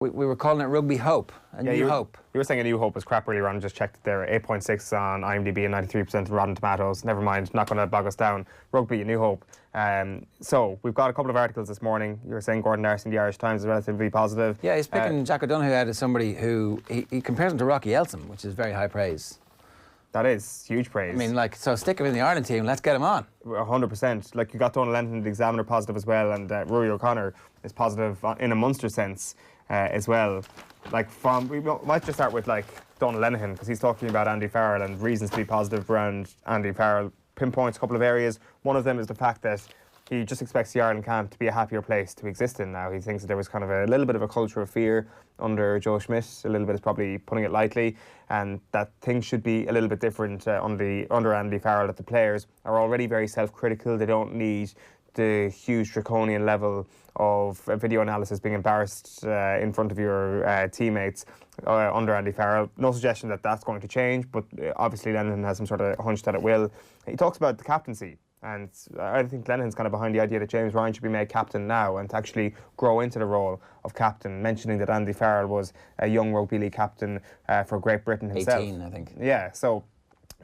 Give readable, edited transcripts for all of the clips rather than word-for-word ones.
We were calling it Rugby Hope, New Hope. You were saying A New Hope was crap earlier on. Just checked it there. 8.6 on IMDb and 93% on Rotten Tomatoes. Never mind, not going to bog us down. Rugby, A New Hope. So we've got a couple of articles this morning. You were saying Gordon Darcy in the Irish Times is relatively positive. Yeah, he's picking Jack O'Donoghue out as somebody who he compares him to Rocky Elsom, which is very high praise. That is huge praise. I mean, like, so stick him in the Ireland team. Let's get him on. 100%. Like, you got Donal Lennon, the Examiner, positive as well, and Rory O'Connor is positive in a Munster sense as well. Like, we might just start with like Donal Lennon, because he's talking about Andy Farrell and reasons to be positive around Andy Farrell. Pinpoints a couple of areas. One of them is the fact that he just expects the Ireland camp to be a happier place to exist in now. He thinks that there was kind of a little bit of a culture of fear under Joe Schmidt. A little bit is probably putting it lightly, and that things should be a little bit different under Andy Farrell. That the players are already very self-critical. They don't need the huge draconian level of video analysis, being embarrassed in front of your teammates under Andy Farrell. No suggestion that that's going to change, but obviously Lennon has some sort of hunch that it will. He talks about the captaincy, and I think Lennon's kind of behind the idea that James Ryan should be made captain now and to actually grow into the role of captain, mentioning that Andy Farrell was a young rugby league captain for Great Britain himself. 18, I think. Yeah, so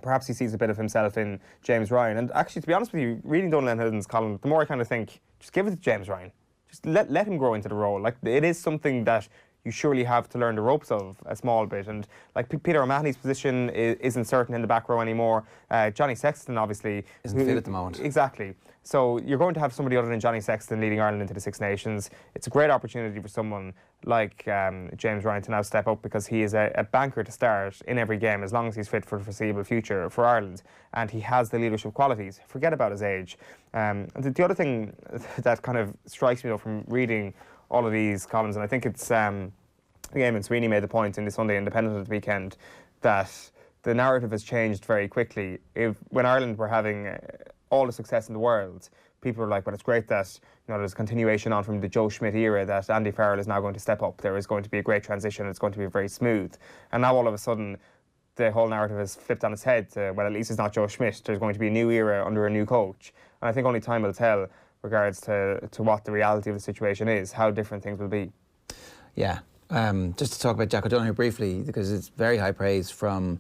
perhaps he sees a bit of himself in James Ryan. And actually, to be honest with you, reading Donal Lennon's column, the more I kind of think, just give it to James Ryan. Just let him grow into the role. Like, it is something that you surely have to learn the ropes of a small bit. And like Peter O'Mahony's position isn't certain in the back row anymore. Johnny Sexton obviously isn't fit at the moment. Exactly. So you're going to have somebody other than Johnny Sexton leading Ireland into the Six Nations. It's a great opportunity for someone like James Ryan to now step up, because he is a banker to start in every game as long as he's fit for the foreseeable future for Ireland, and he has the leadership qualities. Forget about his age. And the other thing that kind of strikes me though from reading all of these columns, and I think it's again, Sweeney made the point in the Sunday Independent at the weekend that the narrative has changed very quickly. When Ireland were having all the success in the world, people were like, well, it's great that there's a continuation on from the Joe Schmidt era, that Andy Farrell is now going to step up. There is going to be a great transition. It's going to be very smooth. And now all of a sudden, the whole narrative has flipped on its head to, well, at least it's not Joe Schmidt. There's going to be a new era under a new coach. And I think only time will tell regards to what the reality of the situation is, how different things will be. Yeah. Just to talk about Jack O'Donoghue briefly, because it's very high praise from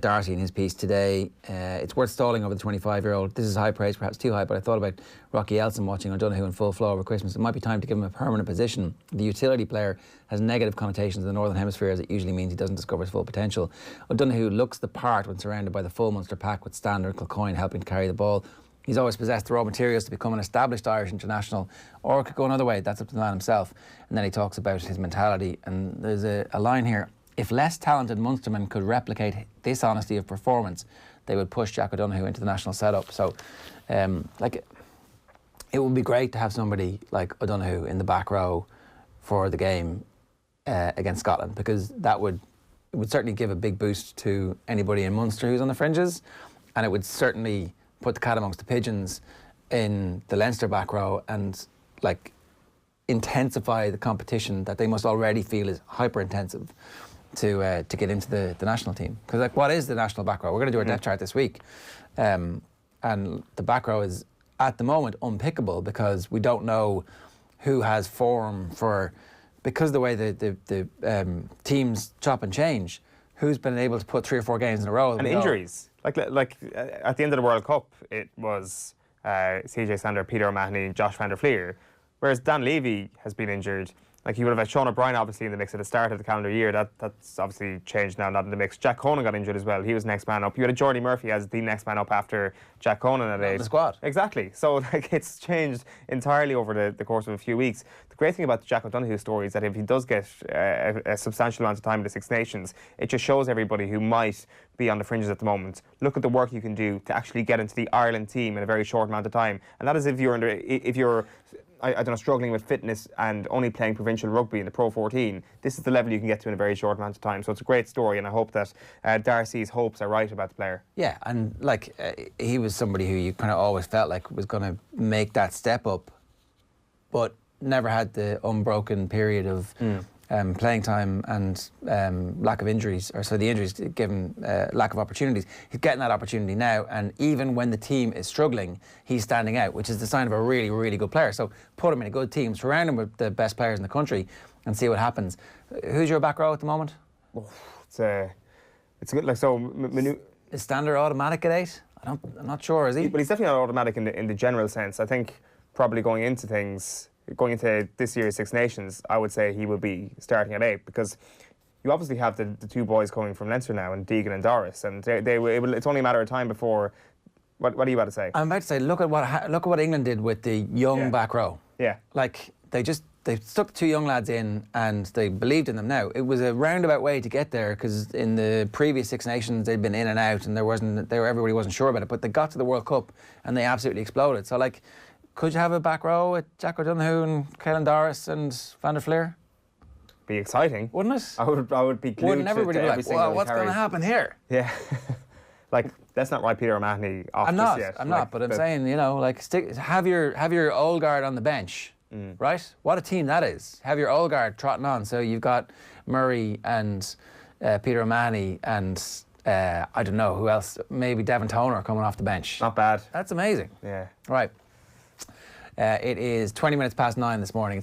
Darcy in his piece today. It's worth stalling over the 25-year-old. This is high praise, perhaps too high, but I thought about Rocky Elsom watching O'Donoghue in full flow over Christmas. It might be time to give him a permanent position. The utility player has negative connotations in the Northern Hemisphere, as it usually means he doesn't discover his full potential. O'Donoghue looks the part when surrounded by the full Munster pack, with Stan or Kilcoyne helping to carry the ball. He's always possessed the raw materials to become an established Irish international, or it could go another way. That's up to the man himself. And then he talks about his mentality, and there's a line here: if less talented Munstermen could replicate this honesty of performance, they would push Jack O'Donoghue into the national setup. So, like, it would be great to have somebody like O'Donoghue in the back row for the game against Scotland, because it would certainly give a big boost to anybody in Munster who's on the fringes, and it would certainly put the cat amongst the pigeons in the Leinster back row and like intensify the competition that they must already feel is hyper intensive to get into the national team. Because like, what is the national back row? We're going to do our depth chart this week, and the back row is at the moment unpickable, because we don't know who has form for, because of the way the teams chop and change, who's been able to put 3 or 4 games in a row. And injuries. Like at the end of the World Cup, it was CJ Sander, Peter O'Mahony, Josh van der Fleer, whereas Dan Levy has been injured. Like, you would have had Sean O'Brien obviously in the mix at the start of the calendar year. That's obviously changed now, not in the mix. Jack Conan got injured as well. He was next man up. You had a Geordie Murphy as the next man up after Jack Conan at age. The squad. Exactly. So like, it's changed entirely over the course of a few weeks. The great thing about the Jack O'Donoghue story is that if he does get a substantial amount of time in the Six Nations, it just shows everybody who might be on the fringes at the moment, look at the work you can do to actually get into the Ireland team in a very short amount of time. And that is if you're I don't know, struggling with fitness and only playing provincial rugby in the Pro 14, this is the level you can get to in a very short amount of time. So it's a great story, and I hope that Darcy's hopes are right about the player. Yeah, and like he was somebody who you kind of always felt like was going to make that step up, but never had the unbroken period of playing time and lack of injuries, or so the injuries given lack of opportunities. He's getting that opportunity now, and even when the team is struggling, he's standing out, which is the sign of a really, really good player. So put him in a good team, surround him with the best players in the country, and see what happens. Who's your back row at the moment? Oh, it's good. Like so, Is Stander automatic at 8? I'm not sure. Is he? But he's definitely not automatic in the general sense. I think probably going into this year's Six Nations, I would say he will be starting at 8, because you obviously have the two boys coming from Leinster now, and Deegan and Doris, and it's only a matter of time before. What are you about to say? I'm about to say, look at what England did with the young back row. Yeah. Like they stuck the two young lads in, and they believed in them. Now it was a roundabout way to get there, because in the previous Six Nations they'd been in and out, and everybody wasn't sure about it. But they got to the World Cup and they absolutely exploded. So like, could you have a back row with Jack O'Donoghue and Caelan Doris and Van der Fleer? Be exciting, wouldn't it? I would be glued Wouldn't everybody to be every like, well, single what's going to happen here? Yeah. Like, let's not write Peter O'Mahony off I'm just not. yet. I'm not. But I'm saying, like, have your old guard on the bench, right? What a team that is. Have your old guard trotting on. So you've got Murray and Peter O'Mahony and I don't know who else. Maybe Devon Toner coming off the bench. Not bad. That's amazing. Yeah. Right. It is 20 minutes past 9 this morning.